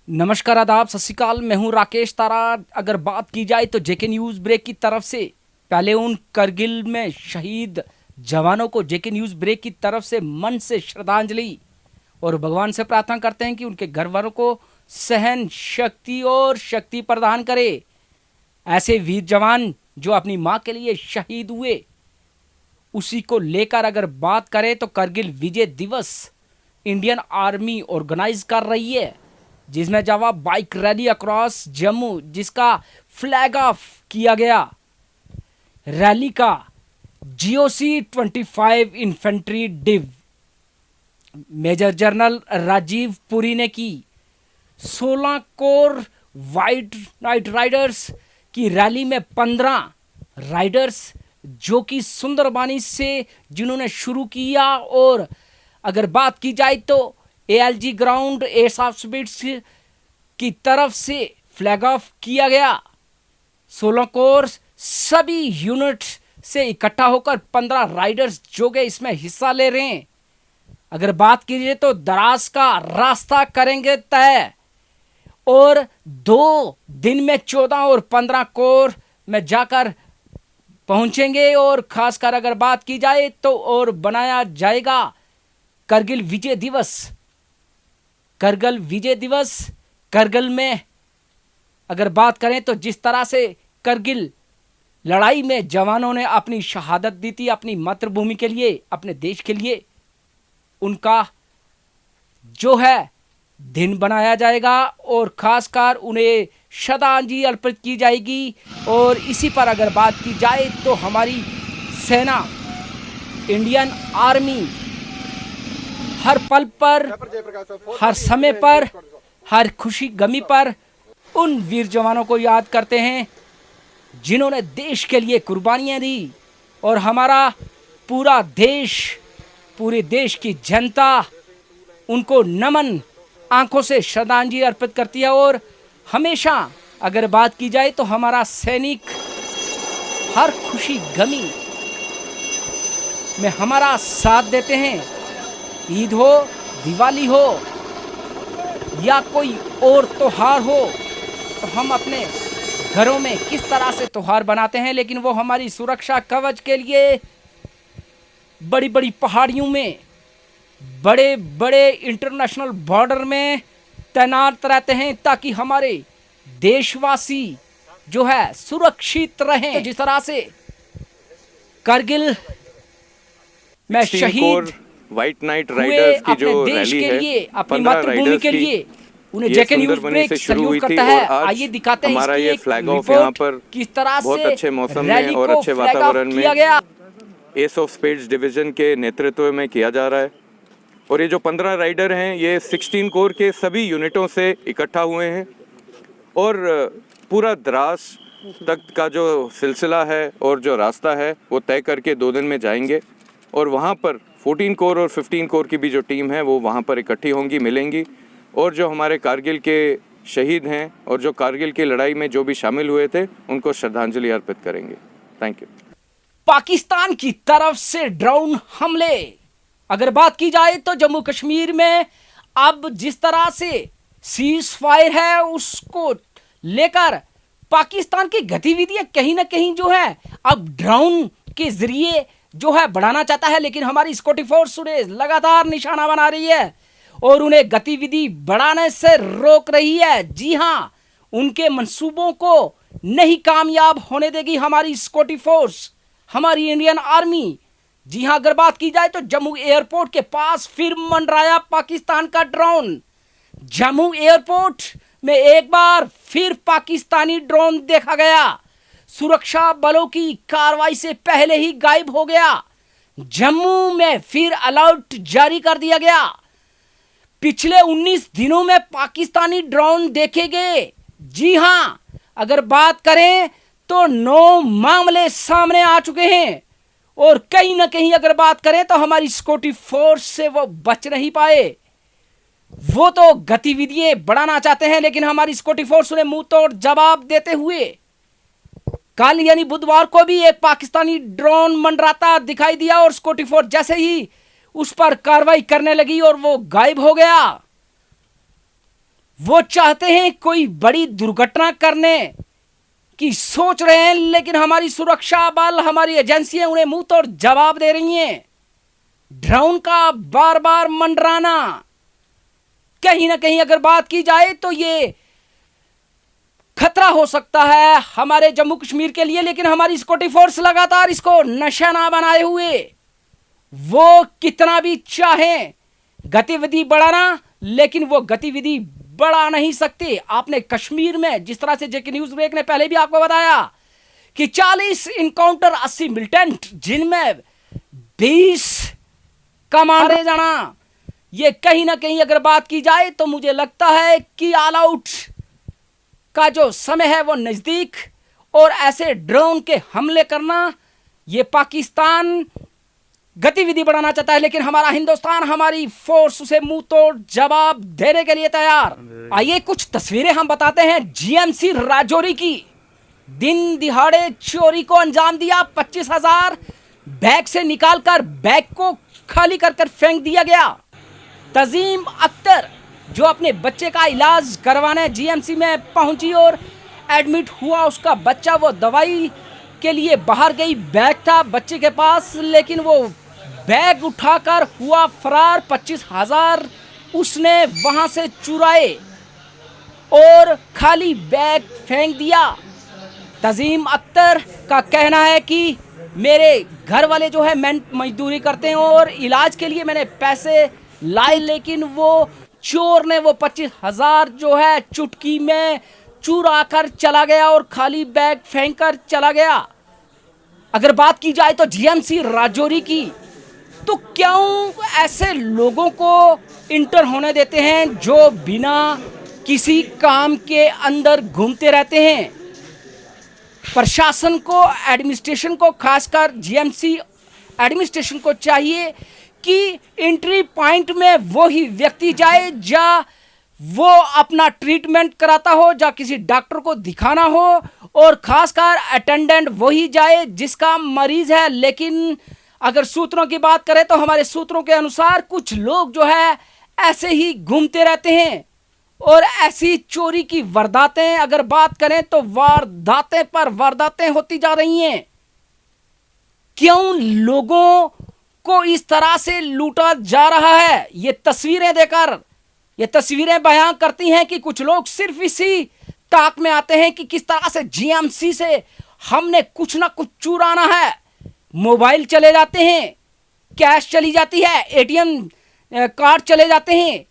नमस्कार, आदाब, सत श्री अकाल। मैं हूं राकेश तारा। अगर बात की जाए तो जेके न्यूज़ ब्रेक की तरफ से पहले उन करगिल में शहीद जवानों को जेके न्यूज़ ब्रेक की तरफ से मन से श्रद्धांजलि और भगवान से प्रार्थना करते हैं कि उनके घर वालों को सहन शक्ति और शक्ति प्रदान करे। ऐसे वीर जवान जो अपनी माँ के लिए शहीद हुए, उसी को लेकर अगर बात करें तो करगिल विजय दिवस इंडियन आर्मी ऑर्गेनाइज कर रही है, जिसमें जवाब बाइक रैली अक्रॉस जम्मू, जिसका फ्लैग ऑफ किया गया। रैली का GOC 25 infantry div major general Rajeev Puri ने की। 16 कोर वाइट नाइट राइडर्स की रैली में 15 राइडर्स जो कि सुंदरबानी से जिन्होंने शुरू किया, और अगर बात की जाए तो ALG ground S of speeds की तरफ से फ्लैग ऑफ किया गया। 16 कोर सभी यूनिट से इकट्ठा होकर 15 राइडर्स जो कि इसमें हिस्सा ले रहे हैं। अगर बात कीजिए तो दराज का रास्ता करेंगे तय, और 2 दिन में 14 और 15 कोर में जाकर पहुंचेंगे। और खासकर अगर बात की जाए तो और बनाया जाएगा करगिल विजय दिवस। करगिल विजय दिवस, करगिल में अगर बात करें तो जिस तरह से करगिल लड़ाई में जवानों ने अपनी शहादत दी थी अपनी मातृभूमि के लिए, अपने देश के लिए, उनका जो है दिन बनाया जाएगा और खासकर उन्हें श्रद्धांजलि अर्पित की जाएगी। और इसी पर अगर बात की जाए तो हमारी सेना, इंडियन आर्मी हर पल पर, हर समय पर, हर खुशी गमी पर उन वीर जवानों को याद करते हैं जिन्होंने देश के लिए कुर्बानियां दी। और हमारा पूरा देश, पूरे देश की जनता उनको नमन आंखों से श्रद्धांजलि अर्पित करती है। और हमेशा अगर बात की जाए तो हमारा सैनिक हर खुशी गमी में हमारा साथ देते हैं। ईद हो, दिवाली हो या कोई और त्योहार हो, तो हम अपने घरों में किस तरह से त्योहार बनाते हैं, लेकिन वो हमारी सुरक्षा कवच के लिए बड़ी बड़ी पहाड़ियों में, बड़े बड़े इंटरनेशनल बॉर्डर में तैनात रहते हैं ताकि हमारे देशवासी जो है सुरक्षित रहें। तो जिस तरह से करगिल में शहीद व्हाइट नाइट राइडर्स की जो रैली है, अपनी मातृभूमि के लिए, उन्हें जेके न्यूज़ ब्रेक सल्यूट करता है। आइए दिखाते हैं हमारा इसकी ये एक फ्लैग ऑफ यहाँ पर रिपोर्ट किस तरह बहुत से अच्छे मौसम रैली में और को अच्छे फ्लैग ऑफ वातावरण किया में गया। एस ऑफ स्पेड्स डिवीजन के नेतृत्व में किया जा रहा है। और ये जो 15 राइडर हैं, ये 16 कोर के सभी यूनिटों से इकट्ठा हुए हैं और पूरा द्रास तक का जो सिलसिला है और जो रास्ता है वो तय करके 2 दिन में जाएंगे। और वहाँ पर 14 कोर और 15 कोर की भी जो टीम है वो वहाँ पर इकट्ठी होंगी, मिलेंगी, और जो हमारे कारगिल के शहीद हैं और जो कारगिल की लड़ाई में जो भी शामिल हुए थे उनको श्रद्धांजलि अर्पित करेंगे। Thank you. पाकिस्तान की तरफ से ड्रोन हमले, अगर बात की जाए तो जम्मू कश्मीर में अब जिस तरह से सीज फायर है उसको लेकर पाकिस्तान की गतिविधियां कहीं ना कहीं जो है अब ड्रोन के जरिए जो है बढ़ाना चाहता है, लेकिन हमारी सिक्योरिटी फोर्स उन्हें लगातार निशाना बना रही है और उन्हें गतिविधि बढ़ाने से रोक रही है। जी हां, उनके मंसूबों को नहीं कामयाब होने देगी हमारी सिक्योरिटी फोर्स, हमारी इंडियन आर्मी। जी हां, अगर बात की जाए तो जम्मू एयरपोर्ट के पास फिर मंडराया पाकिस्तान का ड्रोन। जम्मू एयरपोर्ट में एक बार फिर पाकिस्तानी ड्रोन देखा गया, सुरक्षा बलों की कार्रवाई से पहले ही गायब हो गया। जम्मू में फिर अलर्ट जारी कर दिया गया। पिछले 19 दिनों में पाकिस्तानी ड्रोन देखे गए। जी हां, अगर बात करें तो 9 मामले सामने आ चुके हैं और कहीं ना कहीं अगर बात करें तो हमारी सिक्योरिटी फोर्स से वो बच नहीं पाए। वो तो गतिविधियां बढ़ाना चाहते हैं, लेकिन हमारी सिक्योरिटी फोर्स उन्हें मुंह तोड़ जवाब देते हुए कल यानी बुधवार को भी एक पाकिस्तानी ड्रोन मंडराता दिखाई दिया और सिक्योरिटी फोर्स जैसे ही उस पर कार्रवाई करने लगी और वो गायब हो गया। वो चाहते हैं कोई बड़ी दुर्घटना करने की सोच रहे हैं, लेकिन हमारी सुरक्षा बल, हमारी एजेंसियां उन्हें मुंह तोड़ जवाब दे रही हैं। ड्रोन का बार बार मंडराना, कहीं ना कहीं अगर बात की जाए तो ये खतरा हो सकता है हमारे जम्मू कश्मीर के लिए। लेकिन हमारी सिक्योरिटी फोर्स लगातार इसको निशाना बनाए हुए, वो कितना भी चाहें गतिविधि बढ़ाना, लेकिन वो गतिविधि बढ़ा नहीं सकते। आपने कश्मीर में जिस तरह से जेके न्यूज ब्रेक ने पहले भी आपको बताया कि 40 इनकाउंटर, 80 मिलिटेंट, जिनमें 20 का मारे जाना, ये कहीं ना कहीं अगर बात की जाए तो मुझे लगता है कि ऑल आउट का जो समय है वो नजदीक, और ऐसे ड्रोन के हमले करना, ये पाकिस्तान गतिविधि बढ़ाना चाहता है, लेकिन हमारा हिंदुस्तान, हमारी फोर्स उसे मुंह तोड़ जवाब देने के लिए तैयार। आइए कुछ तस्वीरें हम बताते हैं जीएमसी राजौरी की। दिन दिहाड़े चोरी को अंजाम दिया, 25,000 बैग से निकालकर बैग को खाली कर फेंक दिया गया। तजीम अख्तर जो अपने बच्चे का इलाज करवाने जीएमसी में पहुंची और एडमिट हुआ, उसका बच्चा वो दवाई के लिए बाहर गई, बैग था बच्चे के पास, लेकिन वो बैग उठाकर हुआ फरार। 25,000 उसने वहां से चुराए और खाली बैग फेंक दिया। तजीम अख्तर का कहना है कि मेरे घर वाले जो है मजदूरी करते हैं और इलाज के लिए मैंने पैसे लाए, लेकिन वो चोर ने वो 25,000 जो है चुटकी में चुरा कर चला गया और खाली बैग फेंक कर चला गया। अगर बात की जाए तो जीएमसी राजौरी की, तो क्यों ऐसे लोगों को इंटर होने देते हैं जो बिना किसी काम के अंदर घूमते रहते हैं? प्रशासन को, एडमिनिस्ट्रेशन को, खासकर जीएमसी एडमिनिस्ट्रेशन को चाहिए कि एंट्री पॉइंट में वो ही व्यक्ति जाए जहाँ वो अपना ट्रीटमेंट कराता हो, जहाँ किसी डॉक्टर को दिखाना हो, और खासकर अटेंडेंट वही जाए जिसका मरीज है। लेकिन अगर सूत्रों की बात करें तो हमारे सूत्रों के अनुसार कुछ लोग जो है ऐसे ही घूमते रहते हैं और ऐसी चोरी की वारदातें, अगर बात करें तो वारदातें पर वारदातें होती जा रही हैं। क्यों लोगों को इस तरह से लूटा जा रहा है? ये तस्वीरें देकर ये तस्वीरें बयां करती हैं कि कुछ लोग सिर्फ इसी ताक में आते हैं कि किस तरह से जीएमसी से हमने कुछ ना कुछ चुराना है। मोबाइल चले जाते हैं, कैश चली जाती है, एटीएम कार्ड चले जाते हैं,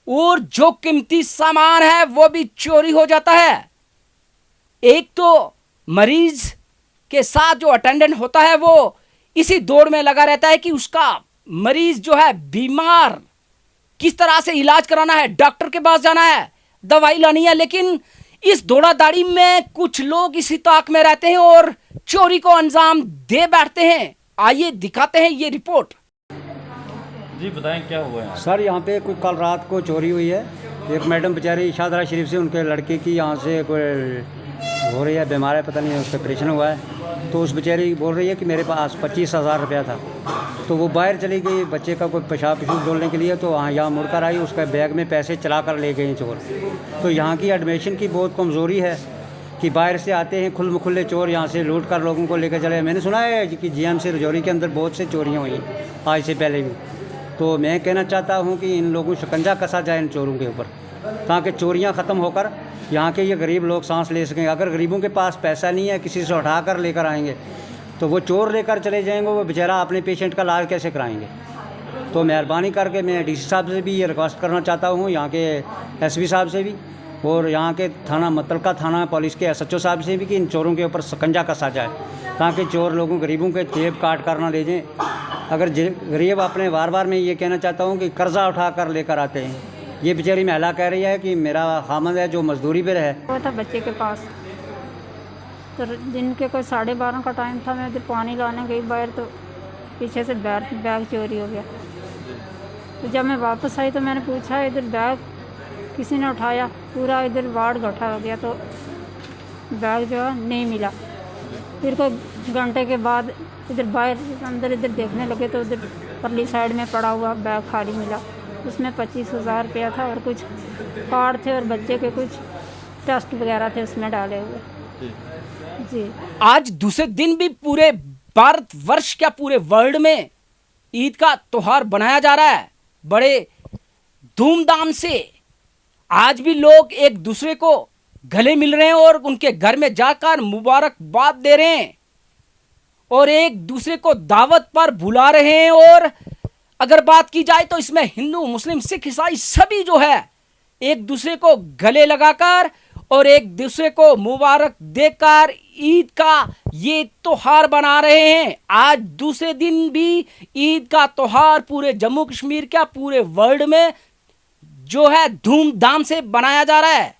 और जो कीमती सामान है वो भी चोरी हो जाता है। एक तो मरीज के साथ जो अटेंडेंट होता है वो इसी दौड़ में लगा रहता है कि उसका मरीज जो है बीमार, किस तरह से इलाज कराना है, डॉक्टर के पास जाना है, दवाई लानी है। लेकिन इस दौड़ा दाड़ी में कुछ लोग इसी ताक में रहते हैं और चोरी को अंजाम दे बैठते हैं। आइए दिखाते हैं ये रिपोर्ट। जी बताएं क्या हुआ है? सर यहाँ पे कोई कल रात को चोरी हुई है। एक मैडम बेचारी शाहदरा शरीफ से, उनके लड़के की यहाँ से कोई हो रही है, बीमार है, पता नहीं उसका ऑपरेशन हुआ है, तो उस बेचारी बोल रही है कि मेरे पास 25,000 रुपया था। तो वो बाहर चली गई बच्चे का कोई पेशाब पेशूब डोलने के लिए, तो यहाँ मुड़कर आई, उसका बैग में पैसे चला कर ले गए चोर। तो यहाँ की एडमिशन की बहुत कमज़ोरी है कि बाहर से आते हैं खुले चोर, यहाँ से लूट कर लोगों को लेकर चले। मैंने सुना है कि जीएमसी राजौरी के अंदर बहुत से चोरियाँ हुई आज से पहले भी। तो मैं कहना चाहता हूँ कि इन लोगों को शिकंजा कसा जाए इन चोरों के ऊपर, ताकि चोरियाँ ख़त्म होकर यहाँ के ये गरीब लोग सांस ले सकें। अगर गरीबों के पास पैसा नहीं है, किसी से उठा कर लेकर आएंगे तो वो चोर लेकर चले जाएंगे, वो बेचारा अपने पेशेंट का इलाज कैसे कराएंगे? तो मेहरबानी करके मैं डीसी साहब से भी ये रिक्वेस्ट करना चाहता हूँ, यहाँ के एसपी साहब से भी, और यहाँ के थाना मुतलका थाना पुलिस के एसएचओ साहब से भी, कि इन चोरों के ऊपर शिकंजा कसा जाए, ताकि चोर लोगों गरीबों के जेब काट कर ना ले जाएँ। अगर गरीब अपने बार मैं ये कहना चाहता हूँ कि कर्जा उठा कर लेकर आते हैं। ये बेचारी महिला कह रही है कि मेरा खामद है जो मजदूरी पर है, वो था बच्चे के पास, तो दिन के कोई 12:30 का टाइम था। मैं इधर पानी लाने गई बाहर, तो पीछे से बैग चोरी हो गया। तो जब मैं वापस आई तो मैंने पूछा इधर बैग किसी ने उठाया, पूरा इधर वार्ड इकट्ठा हो गया, तो बैग जो है नहीं मिला। फिर कोई घंटे के बाद इधर बाहर अंदर इधर देखने लगे तो उधर परली साइड में पड़ा हुआ बैग खाली मिला। उसमें 25,000 रुपया था और कुछ कार्ड थे और बच्चे के कुछ टेस्ट वगैरह थे उसमें डाले हुए। जी आज दूसरे दिन भी पूरे भारतवर्ष क्या पूरे वर्ल्ड में ईद का त्योहार बनाया जा रहा है बड़े धूमधाम से। आज भी लोग एक दूसरे को गले मिल रहे हैं और उनके घर में जाकर मुबारकबाद दे रहे हैं और एक दूसरे को दावत पर बुला रहे हैं। और अगर बात की जाए तो इसमें हिंदू मुस्लिम सिख ईसाई सभी जो है एक दूसरे को गले लगाकर और एक दूसरे को मुबारक देकर ईद का ये त्योहार बना रहे हैं। आज दूसरे दिन भी ईद का त्योहार पूरे जम्मू कश्मीर क्या पूरे वर्ल्ड में जो है धूमधाम से बनाया जा रहा है।